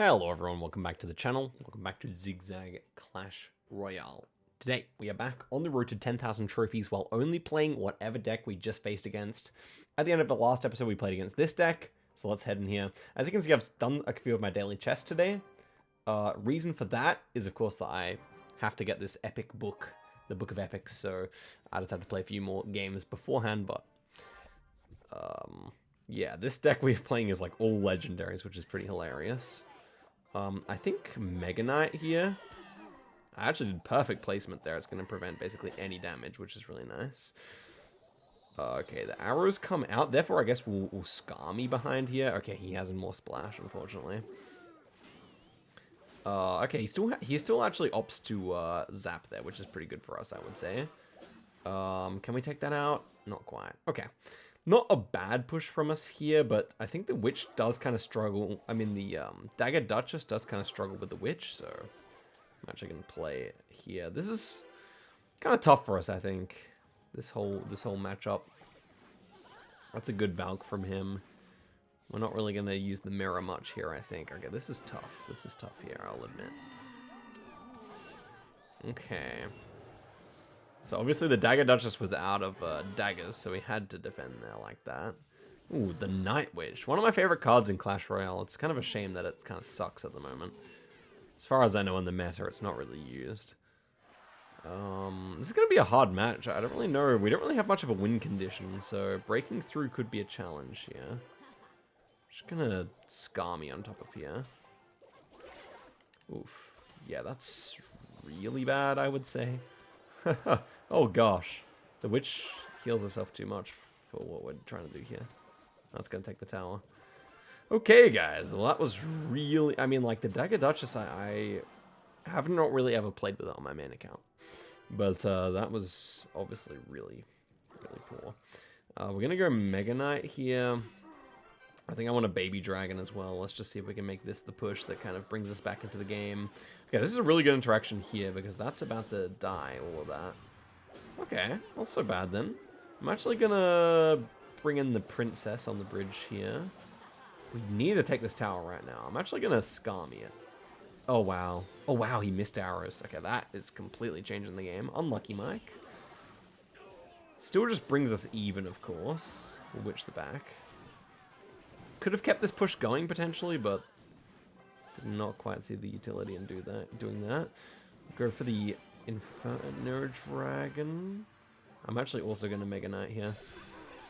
Hello everyone, welcome back to the channel. Welcome back to Zigzag Clash Royale. Today, we are back on the road to 10,000 trophies while only playing whatever deck we just faced against. At the end of the last episode, we played against this deck, so let's head in here. As you can see, I've done a few of my daily chests today. Reason for that is, of course, that I have to get this epic book, the Book of Epics, so I just have to play a few more games beforehand, but yeah, this deck we're playing is like all legendaries, which is pretty hilarious. I think Mega Knight here. I actually did perfect placement there. It's going to prevent basically any damage, which is really nice. Okay, the arrows come out. Therefore, I guess we'll scar me behind here. Okay, he has more splash, unfortunately. Okay, he still actually opts to zap there, which is pretty good for us, I would say. Can we take that out? Not quite. Okay. Not a bad push from us here, but I think the Witch does kind of struggle. I mean, the Dagger Duchess does kind of struggle with the Witch, so I'm actually going to play it here. This is kind of tough for us, I think, this whole matchup. That's a good Valk from him. We're not really going to use the mirror much here, I think. Okay, this is tough. This is tough here, I'll admit. Okay. So obviously the Dagger Duchess was out of daggers, so we had to defend there like that. Ooh, the Night Witch. One of my favorite cards in Clash Royale. It's kind of a shame that it kind of sucks at the moment. As far as I know in the meta, it's not really used. This is going to be a hard match. I don't really know. We don't really have much of a win condition, so breaking through could be a challenge here. Just going to scar me on top of here. Oof. Yeah, that's really bad, I would say. Oh gosh, the witch heals herself too much for what we're trying to do here. That's gonna take the tower. Okay, guys, well that was really, I mean, like the Dagger Duchess, I have not really ever played with it on my main account, but that was obviously really poor. We're gonna go Mega Knight here. I think I want a Baby Dragon as well. Let's just see if we can make this the push that kind of brings us back into the game. Okay, this is a really good interaction here because that's about to die, all of that. Okay, not so bad then. I'm actually gonna bring in the Princess on the bridge here. We need to take this tower right now. I'm actually gonna scar me it. Oh, wow. Oh, wow, he missed arrows. Okay, that is completely changing the game. Unlucky, Mike. Still just brings us even, of course. We'll witch the back. Could have kept this push going potentially, but did not quite see the utility in doing that. Go for the Inferno Dragon. I'm actually also going to Mega Knight here.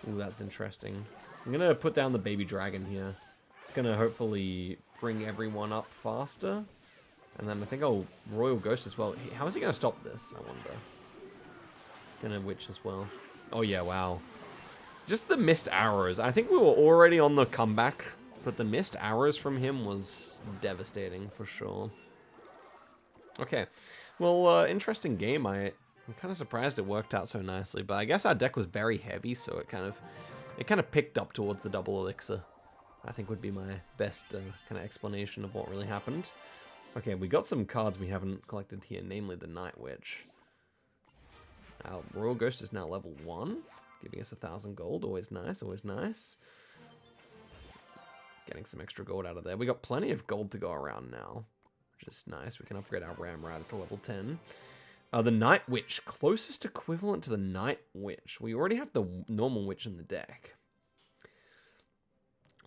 Ooh, that's interesting. I'm going to put down the Baby Dragon here. It's going to hopefully bring everyone up faster. And then I think I'll Royal Ghost as well. How is he going to stop this, I wonder? Going to Witch as well. Oh yeah, wow. Just the missed arrows. I think we were already on the comeback, but the missed arrows from him was devastating for sure. Okay, well, interesting game. I'm kind of surprised it worked out so nicely, but I guess our deck was very heavy, so it kind of picked up towards the double elixir. I think would be my best kind of explanation of what really happened. Okay, we got some cards we haven't collected here, namely the Night Witch. Our Royal Ghost is now level 1. Giving us 1,000 gold, always nice, always nice. Getting some extra gold out of there. We got plenty of gold to go around now, which is nice. We can upgrade our Ram Rider to level 10. The Night Witch, closest equivalent to the Night Witch. We already have the normal Witch in the deck.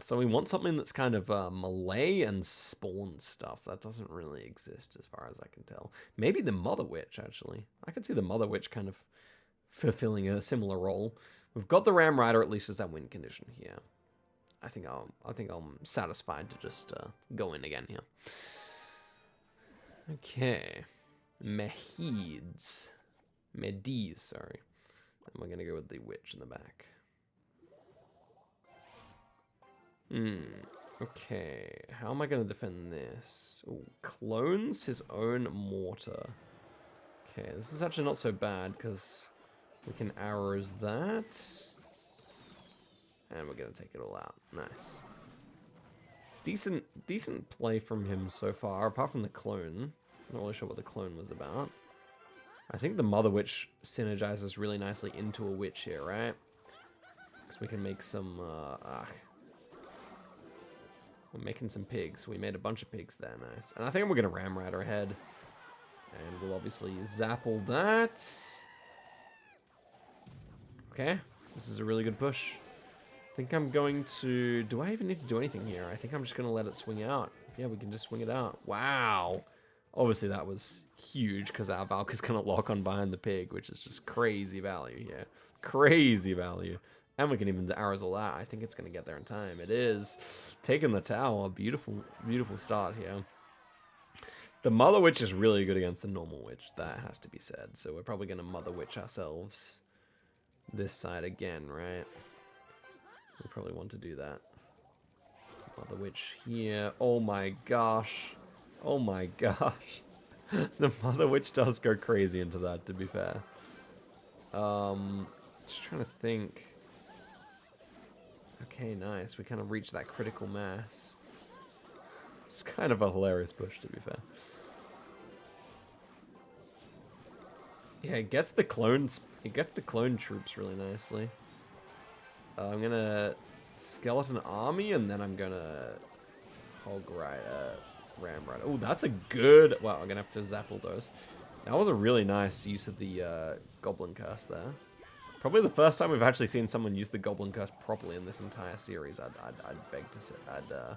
So we want something that's kind of melee and spawn stuff. That doesn't really exist as far as I can tell. Maybe the Mother Witch, actually. I could see the Mother Witch kind of fulfilling a similar role. We've got the Ram Rider at least as that win condition here. I think I'm satisfied to just go in again here. Okay, Mediz, sorry. And we're gonna go with the Witch in the back. Okay, how am I gonna defend this? Ooh, clones his own mortar. Okay, this is actually not so bad because we can arrows that. And we're going to take it all out. Nice. Decent play from him so far, apart from the clone. Not really sure what the clone was about. I think the Mother Witch synergizes really nicely into a Witch here, right? Because we can make some... We're making some pigs. We made a bunch of pigs there, nice. And I think we're going to Ram Rider ahead. And we'll obviously zap all that. Okay, this is a really good push. I think I'm going to... Do I even need to do anything here? I think I'm just going to let it swing out. Yeah, we can just swing it out. Wow. Obviously, that was huge because our Valk is going to lock on behind the pig, which is just crazy value here. Crazy value. And we can even arrows all out. I think it's going to get there in time. It is. Taking the tower. Beautiful, beautiful start here. The Mother Witch is really good against the normal witch. That has to be said. So we're probably going to Mother Witch ourselves this side again, right? We probably want to do that. Mother Witch here. Oh my gosh. Oh my gosh. The Mother Witch does go crazy into that, to be fair. Just trying to think. Okay, nice. We kind of reached that critical mass. It's kind of a hilarious push, to be fair. Yeah, it gets the clones. It gets the clone troops really nicely. I'm gonna skeleton army, and then I'm gonna hog rider, ram rider. Oh, that's a good. Wow, I'm gonna have to zap all those. That was a really nice use of the goblin curse there. Probably the first time we've actually seen someone use the goblin curse properly in this entire series. I'd beg to say. I'd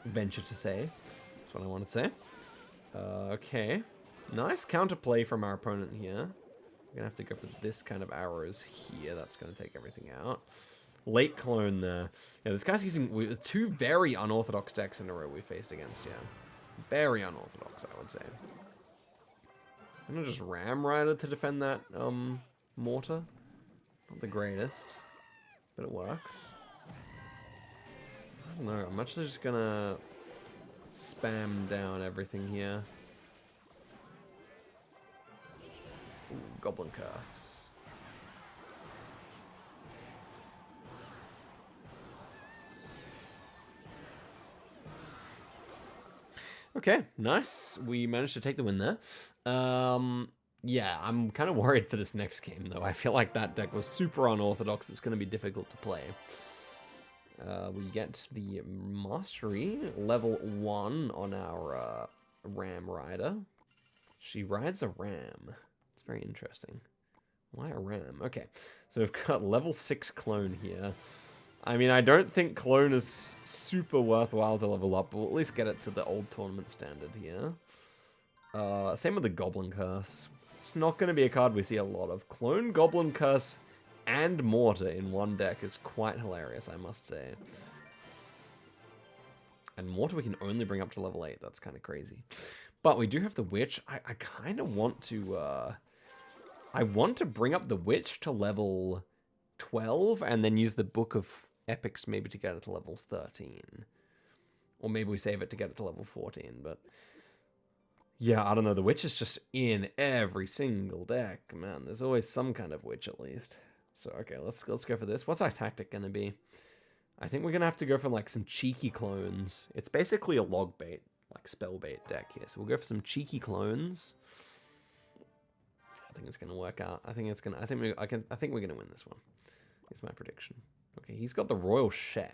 venture to say. That's what I want to say. Okay, nice counterplay from our opponent here. We're gonna have to go for this kind of arrows here. That's gonna take everything out. Late clone there. Yeah, this guy's using two very unorthodox decks in a row we faced against here. Very unorthodox, I would say. I'm gonna just Ram Rider to defend that mortar. Not the greatest, but it works. I don't know. I'm actually just gonna spam down everything here. Ooh, Goblin Curse. Okay, nice. We managed to take the win there. Yeah, I'm kind of worried for this next game, though. I feel like that deck was super unorthodox. It's going to be difficult to play. We get the Mastery, level 1 on our Ram Rider. She rides a ram. It's very interesting. Why a ram? Okay, so we've got level 6 clone here. I mean, I don't think clone is super worthwhile to level up, but we'll at least get it to the old tournament standard here. Same with the Goblin Curse. It's not going to be a card we see a lot of. Clone, Goblin Curse, and Mortar in one deck is quite hilarious, I must say. And Mortar we can only bring up to level 8. That's kind of crazy. But we do have the Witch. I kind of want to... I want to bring up the Witch to level 12 and then use the Book of Epics maybe to get it to level 13. Or maybe we save it to get it to level 14, but... Yeah, I don't know. The Witch is just in every single deck, man. There's always some kind of Witch at least. So, okay, let's go for this. What's our tactic going to be? I think we're going to have to go for, like, some cheeky clones. It's basically a log bait, like, spell bait deck here. So we'll go for some cheeky clones. I think it's going to work out. I think it's going to... I think we're going to win this one. Is my prediction. Okay, he's got the Royal Chef.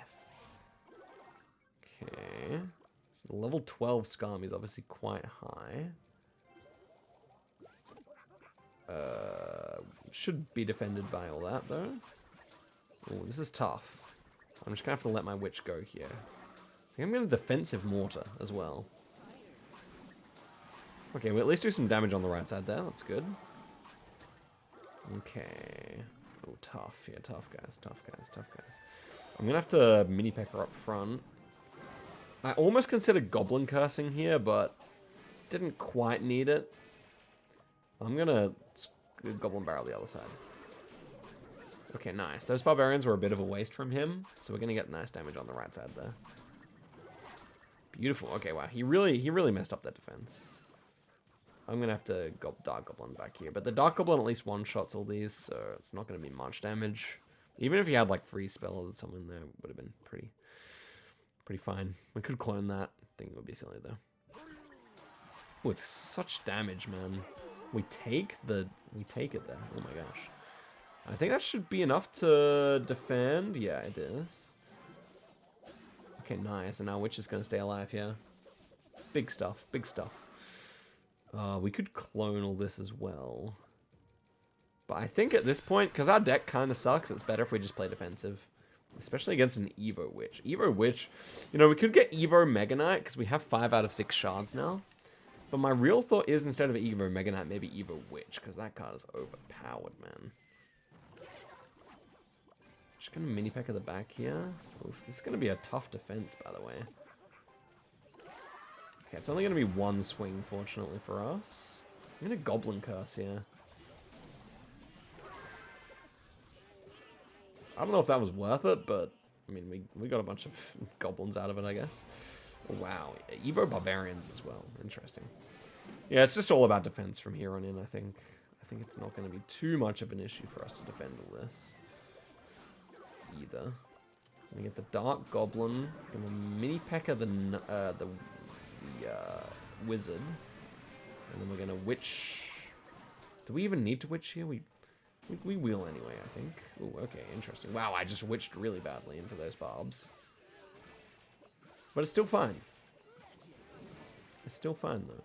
Okay. So the level 12 Scum is obviously quite high. Should be defended by all that, though. Oh, this is tough. I'm just going to have to let my Witch go here. I think I'm going to defensive Mortar as well. Okay, we'll at least do some damage on the right side there. That's good. Okay. Oh, tough. Yeah, tough guys, tough guys, tough guys. I'm going to have to mini pecker up front. I almost considered Goblin Cursing here, but didn't quite need it. I'm going to Goblin Barrel the other side. Okay, nice. Those Barbarians were a bit of a waste from him, so we're going to get nice damage on the right side there. Beautiful. Okay, wow. He really messed up that defense. I'm going to have to go Dark Goblin back here. But the Dark Goblin at least one-shots all these, so it's not going to be much damage. Even if he had, like, free spell or something there, it would have been pretty fine. We could clone that. I think it would be silly, though. Oh, it's such damage, man. We take it there. Oh, my gosh. I think that should be enough to defend. Yeah, it is. Okay, nice. And our witch is going to stay alive here. Big stuff, big stuff. We could clone all this as well. But I think at this point, because our deck kind of sucks, it's better if we just play defensive. Especially against an Evo Witch. Evo Witch, you know, we could get Evo Mega Knight, because we have 5 out of 6 shards now. But my real thought is, instead of Evo Mega Knight, maybe Evo Witch, because that card is overpowered, man. Just gonna mini peck at the back here. Oof, this is gonna be a tough defense, by the way. Okay, it's only gonna be 1 swing, fortunately for us. I'm gonna Goblin Curse here. I don't know if that was worth it, but I mean, we got a bunch of goblins out of it, I guess. Oh, wow, Evo Barbarians as well. Interesting. Yeah, it's just all about defense from here on in, I think. I think it's not going to be too much of an issue for us to defend all this. Either. We get the Dark Goblin, gonna mini pecker the Wizard, and then we're gonna Witch. Do we even need to Witch here? We will anyway, I think. Ooh, okay, interesting. Wow, I just witched really badly into those barbs. But it's still fine. It's still fine, though.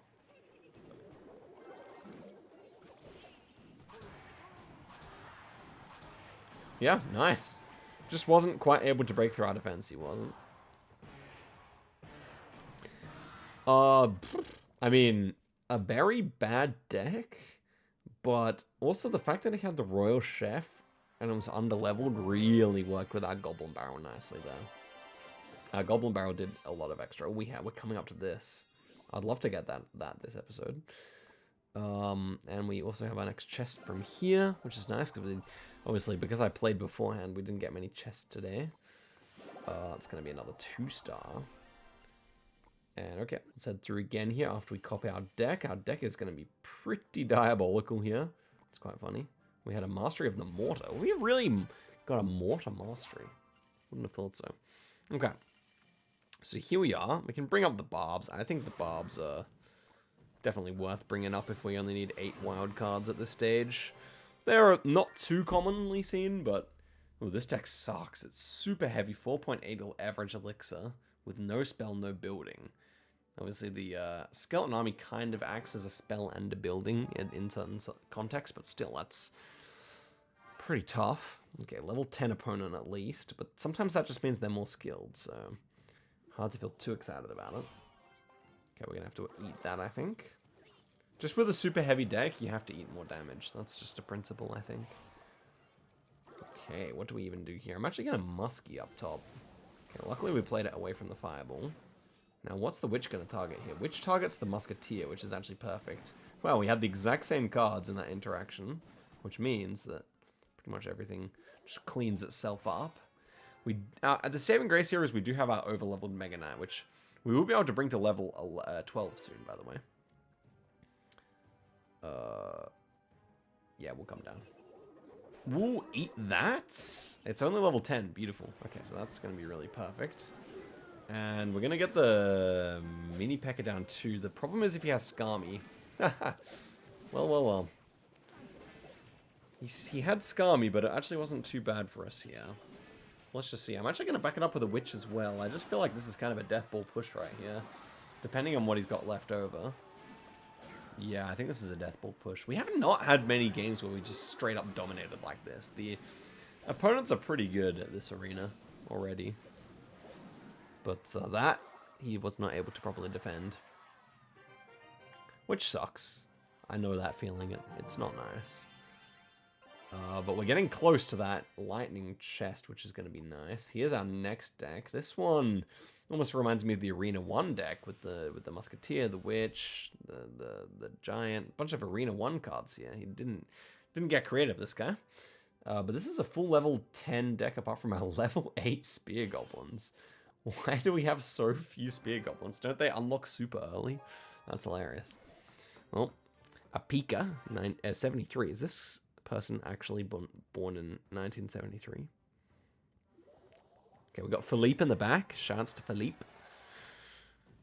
Yeah, nice. Just wasn't quite able to break through our defense, he wasn't. I mean, a very bad deck. But also the fact that he had the Royal Chef and it was underleveled really worked with our Goblin Barrel nicely there. Our Goblin Barrel did a lot of extra. We're coming up to this. I'd love to get that this episode. And we also have our next chest from here, which is nice because obviously because I played beforehand, we didn't get many chests today. It's going to be another 2-star. And okay, let's head through again here after we copy our deck. Our deck is going to be pretty diabolical here. It's quite funny. We had a Mastery of the Mortar. We really got a Mortar Mastery. Wouldn't have thought so. Okay. So here we are. We can bring up the Barbs. I think the Barbs are definitely worth bringing up if we only need 8 wild cards at this stage. They're not too commonly seen, but ooh, this deck sucks. It's super heavy, 4.8 average elixir with no spell, no building. Obviously, the Skeleton Army kind of acts as a spell and a building in certain contexts, but still, that's pretty tough. Okay, level 10 opponent at least, but sometimes that just means they're more skilled, so hard to feel too excited about it. Okay, we're going to have to eat that, I think. Just with a super heavy deck, you have to eat more damage. That's just a principle, I think. Okay, what do we even do here? I'm actually going to Muskie up top. Okay, luckily we played it away from the Fireball. Now, what's the Witch going to target here? Witch targets the Musketeer, which is actually perfect. Wow, we had the exact same cards in that interaction, which means that pretty much everything just cleans itself up. At the saving grace here is we do have our over-leveled Mega Knight, which we will be able to bring to level 12 soon, by the way. Yeah, we'll come down. We'll eat that? It's only level 10. Beautiful. Okay, so that's going to be really perfect. And we're going to get the mini P.E.K.K.A down too. The problem is if he has Skarmy. Well. He had Skarmy, but it actually wasn't too bad for us here. So let's just see. I'm actually going to back it up with a Witch as well. I just feel like this is kind of a death ball push right here. Depending on what he's got left over. Yeah, I think this is a death ball push. We have not had many games where we just straight up dominated like this. The opponents are pretty good at this arena already. But that, he was not able to properly defend. Which sucks. I know that feeling. It's not nice. But we're getting close to that lightning chest, which is going to be nice. Here's our next deck. This one almost reminds me of the Arena 1 deck with the Musketeer, the Witch, the Giant. Bunch of Arena 1 cards here. He didn't get creative, this guy. But this is a full level 10 deck apart from our level 8 Spear Goblins. Why do we have so few Spear Goblins? Don't they unlock super early? That's hilarious. Well, a Pika, 73. Is this person actually born in 1973? Okay, we got Philippe in the back. Shouts to Philippe.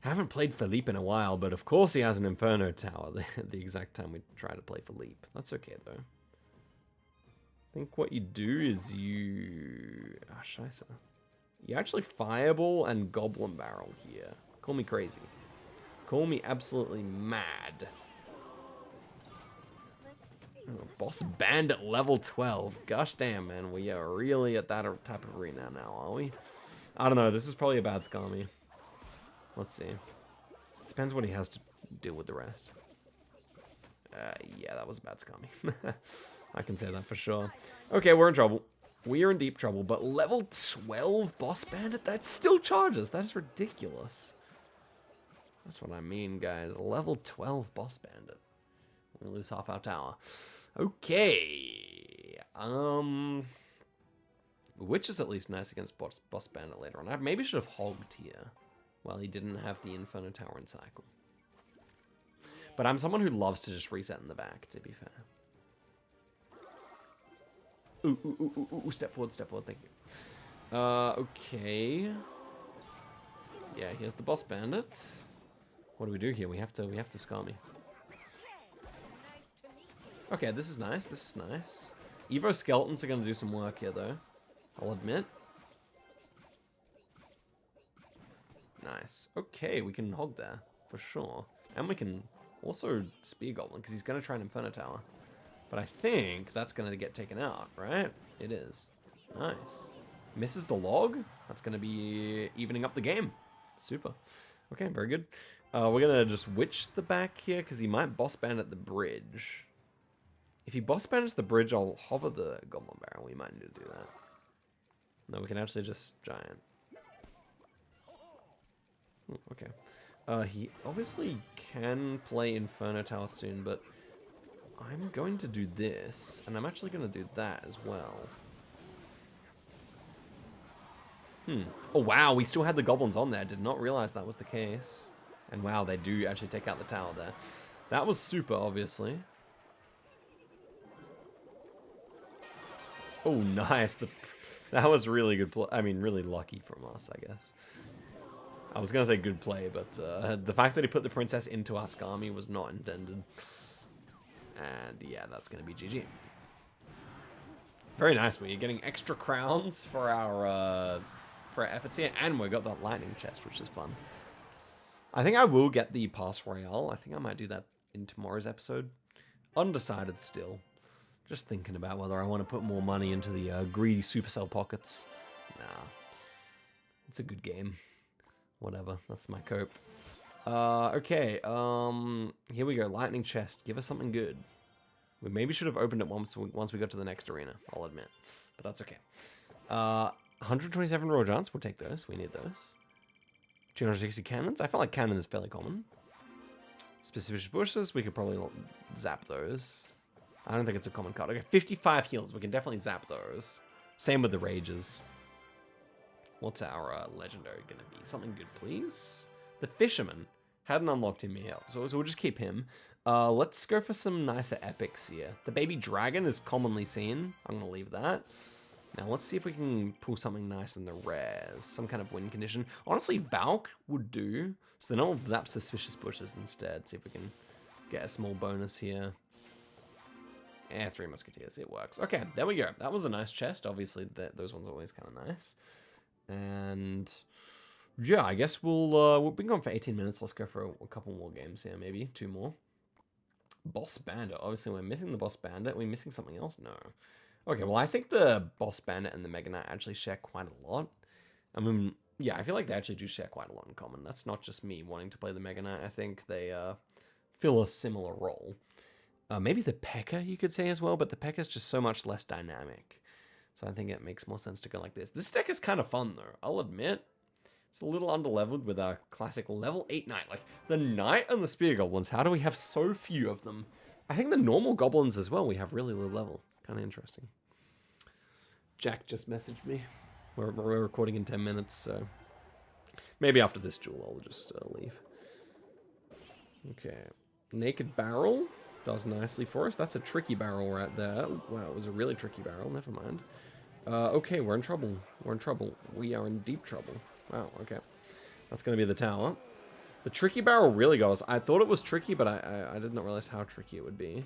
Haven't played Philippe in a while, but of course he has an Inferno Tower the exact time we try to play Philippe. That's okay, though. I think what you do is you... Ah, scheiße. You actually Fireball and Goblin Barrel here. Call me crazy. Call me absolutely mad. Oh, Boss Bandit level 12. Gosh damn, man. We are really at that type of arena now, are we? I don't know. This is probably a bad Skami. Let's see. Depends what he has to deal with the rest. Yeah, that was a bad Skami. I can say that for sure. Okay, we're in trouble. We are in deep trouble, but level 12 Boss Bandit? That still charges. That is ridiculous. That's what I mean, guys. Level 12 Boss Bandit. We lose half our tower. Okay. Which is at least nice against Boss Bandit later on. I maybe should have hogged here while he didn't have the Inferno Tower in cycle. But I'm someone who loves to just reset in the back, to be fair. Ooh, step forward, thank you. Okay. Yeah, here's the Boss Bandit. What do we do here? We have to Skami. Okay, this is nice, Evo Skeletons are gonna do some work here, though. I'll admit. Nice. Okay, we can hog there, for sure. And we can also Spear Goblin, because he's gonna try an Inferno Tower. But I think that's going to get taken out, right? It is. Nice. Misses the log. That's going to be evening up the game. Super. Okay, very good. We're going to just witch the back here because he might Boss Bandit the bridge. If he Boss Bandits the bridge, I'll hover the Goblin Barrel. We might need to do that. No, we can actually just Giant. Ooh, okay. He obviously can play Inferno Tower soon, but I'm going to do this, and I'm actually going to do that as well. Oh, wow, we still had the goblins on there. Did not realize that was the case. And wow, they do actually take out the tower there. That was super, obviously. Oh, nice. That was really good play. I mean, really lucky from us, I guess. I was going to say good play, but the fact that he put the princess into our Skami was not intended. And yeah, that's going to be GG. Very nice. We're getting extra crowns for our efforts here. And we got that lightning chest, which is fun. I think I will get the Pass Royale. I think I might do that in tomorrow's episode. Undecided still. Just thinking about whether I want to put more money into the greedy Supercell pockets. Nah. It's a good game. Whatever. That's my cope. Okay, here we go. Lightning chest. Give us something good. We maybe should have opened it once we got to the next arena, I'll admit. But that's okay. 127 raw giants. We'll take those. We need those. 260 cannons. I felt like cannon is fairly common. Suspicious bushes. We could probably zap those. I don't think it's a common card. Okay, 55 heals. We can definitely zap those. Same with the rages. What's our legendary going to be? Something good, please? The Fisherman. Hadn't unlocked him yet, so we'll just keep him. Let's go for some nicer epics here. The Baby Dragon is commonly seen. I'm going to leave that. Now, let's see if we can pull something nice in the rares. Some kind of win condition. Honestly, Valk would do. So then I'll zap Suspicious Bushes instead. See if we can get a small bonus here. Yeah, 3 Musketeers. It works. Okay, there we go. That was a nice chest. Obviously, those ones are always kind of nice. And yeah, I guess we've been going for 18 minutes. Let's go for a couple more games here, maybe 2 more. Boss Bandit. Obviously, we're missing the Boss Bandit. Are we missing something else? No. Okay, well, I think the Boss Bandit and the Mega Knight actually share quite a lot. I mean, yeah, I feel like they actually do share quite a lot in common. That's not just me wanting to play the Mega Knight. I think they fill a similar role. Maybe the P.E.K.K.A. you could say as well, but the P.E.K.K.A. is just so much less dynamic. So I think it makes more sense to go like this. This deck is kind of fun, though. I'll admit. It's a little underleveled with our classic level 8 Knight. Like, the Knight and the Spear Goblins, how do we have so few of them? I think the normal Goblins as well, we have really low level. Kind of interesting. Jack just messaged me. We're recording in 10 minutes, so maybe after this duel I'll just leave. Okay. Naked Barrel does nicely for us. That's a tricky barrel right there. Wow, it was a really tricky barrel. Never mind. Okay, we're in trouble. We're in trouble. We are in deep trouble. Wow, okay. That's going to be the tower. The tricky barrel really got us. I thought it was tricky, but I did not realize how tricky it would be.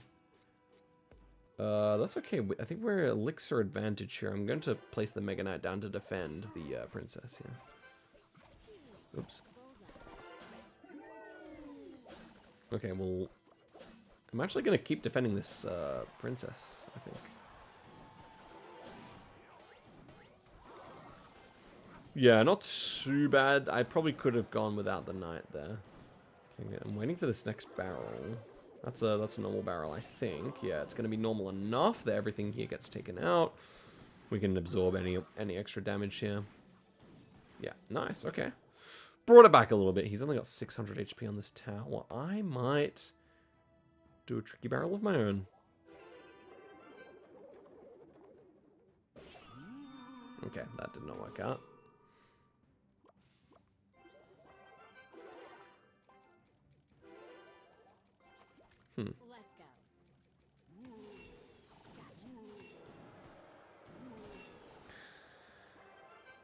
That's okay. I think we're elixir advantage here. I'm going to place the Mega Knight down to defend the princess here. Oops. Okay, well, I'm actually going to keep defending this princess, I think. Yeah, not too bad. I probably could have gone without the knight there. Okay, I'm waiting for this next barrel. That's a normal barrel, I think. Yeah, it's going to be normal enough that everything here gets taken out. We can absorb any extra damage here. Yeah, nice. Okay. Brought it back a little bit. He's only got 600 HP on this tower. I might do a tricky barrel of my own. Okay, that did not work out. Let's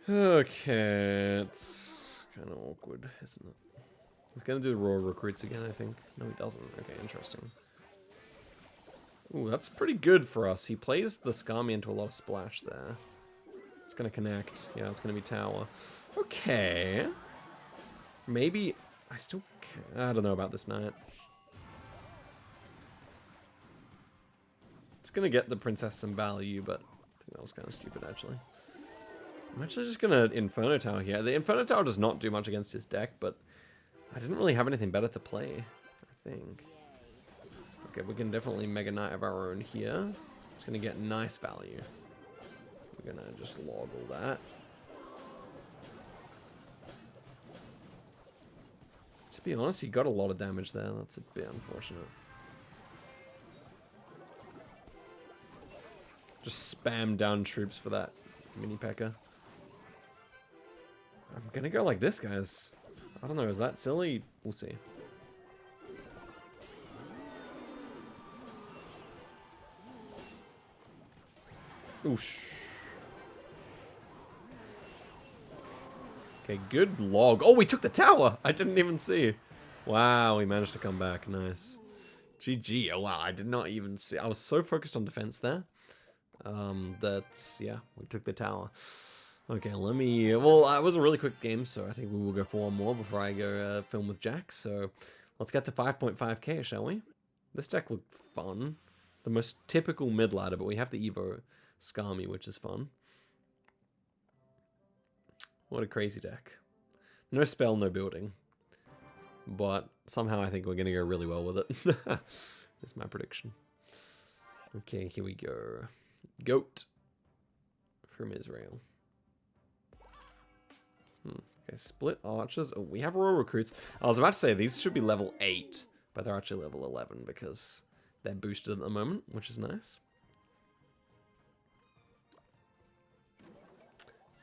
go. Okay, it's kind of awkward, isn't it? He's gonna do the raw recruits again, I think. No, he doesn't. Okay, interesting. Ooh, that's pretty good for us. He plays the Skami into a lot of splash there. It's gonna connect. Yeah, it's gonna be tower. Okay. Maybe I still can't. I don't know about this knight. It's gonna get the princess some value, but I think that was kind of stupid actually. I'm actually just gonna Inferno Tower here. The Inferno Tower does not do much against his deck, but I didn't really have anything better to play, I think. Okay, we can definitely Mega Knight of our own here. It's gonna get nice value. We're gonna just log all that. To be honest, he got a lot of damage there. That's a bit unfortunate. Just spam down troops for that mini P.E.K.K.A. I'm gonna go like this, guys. I don't know, is that silly? We'll see. Oosh. Okay, good log. Oh, we took the tower! I didn't even see. Wow, we managed to come back. Nice. GG. Oh, wow, I did not even see. I was so focused on defense there. Yeah, we took the tower. Okay, let me... Well, it was a really quick game, so I think we will go for one more before I go film with Jack. So let's get to 5.5k, shall we? This deck looked fun. The most typical mid ladder, but we have the Evo Skami, which is fun. What a crazy deck. No spell, no building. But somehow I think we're going to go really well with it. That's my prediction. Okay, here we go. Goat from Israel. Okay, split archers. Oh, we have royal recruits. I was about to say these should be level 8, but they're actually level 11 because they're boosted at the moment, which is nice.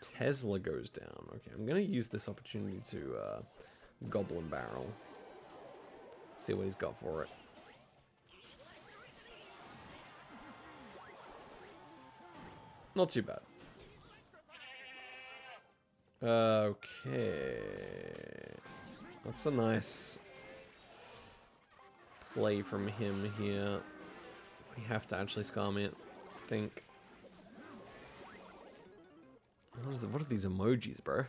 Tesla goes down. Okay, I'm going to use this opportunity to Goblin Barrel. See what he's got for it. Not too bad. Okay. That's a nice play from him here. We have to actually Skami it, I think. What are these emojis, bro?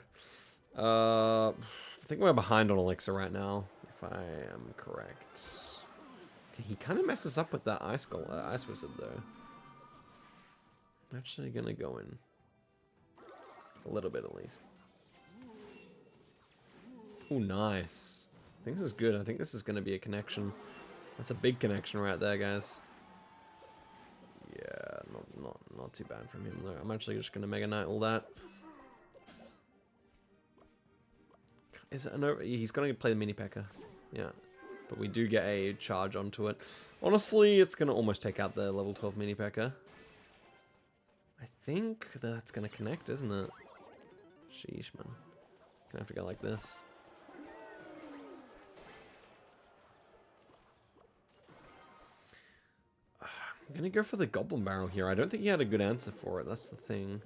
I think we're behind on Elixir right now, if I am correct. Okay, he kind of messes up with that Ice Wizard, though. I'm actually going to go in. A little bit, at least. Oh, nice. I think this is good. I think this is going to be a connection. That's a big connection right there, guys. Yeah, not too bad from him, though. I'm actually just going to Mega Knight all that. Is it no? He's going to play the mini P.E.K.K.A. Yeah. But we do get a charge onto it. Honestly, it's going to almost take out the level 12 mini P.E.K.K.A. I think that's going to connect, isn't it? Sheesh, man. Gonna have to go like this. I'm gonna go for the Goblin Barrel here. I don't think he had a good answer for it. That's the thing.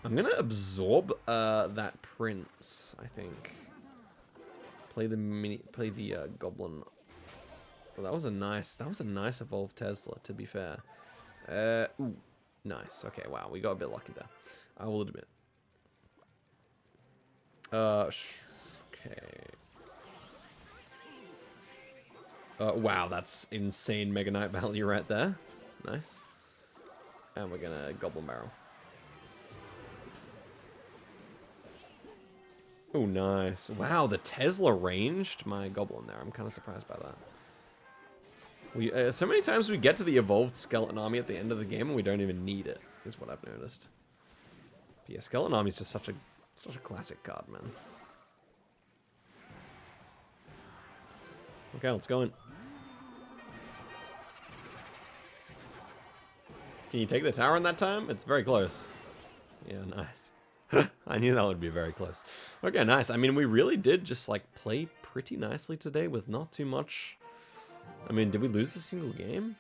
I'm gonna absorb that prince, I think. play the goblin. Well, that was a nice evolved Tesla, to be fair. Ooh, nice. Okay, wow, we got a bit lucky there. I will admit. Okay. Wow, that's insane Mega Knight value right there. Nice. And we're gonna Goblin Barrel. Oh, nice. Wow, the Tesla ranged my Goblin there. I'm kind of surprised by that. We so many times we get to the evolved Skeleton Army at the end of the game and we don't even need it, is what I've noticed. But yeah, Skeleton Army is just such a classic card, man. Okay, let's go in. Can you take the tower in that time? It's very close. Yeah, nice. I knew that would be very close. Okay, nice. I mean, we really did just, like, play pretty nicely today with not too much. I mean, did we lose a single game?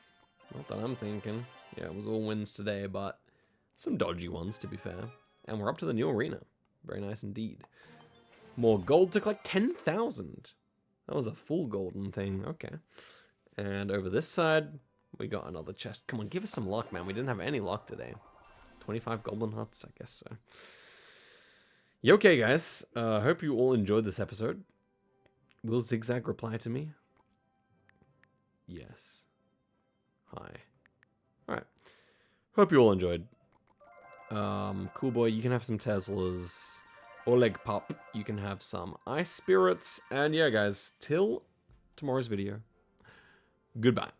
Not that I'm thinking. Yeah, it was all wins today, but some dodgy ones, to be fair. And we're up to the new arena. Very nice indeed. More gold to collect 10,000. That was a full golden thing. Okay. And over this side, we got another chest. Come on, give us some luck, man. We didn't have any luck today. 25 goblin huts, I guess so. Yeah, okay, guys. Hope you all enjoyed this episode. Will Zigzag reply to me? Yes. Hi. Alright. Hope you all enjoyed. Cool boy, you can have some Teslas. Oleg Pop, you can have some Ice Spirits. And yeah, guys, till tomorrow's video, goodbye.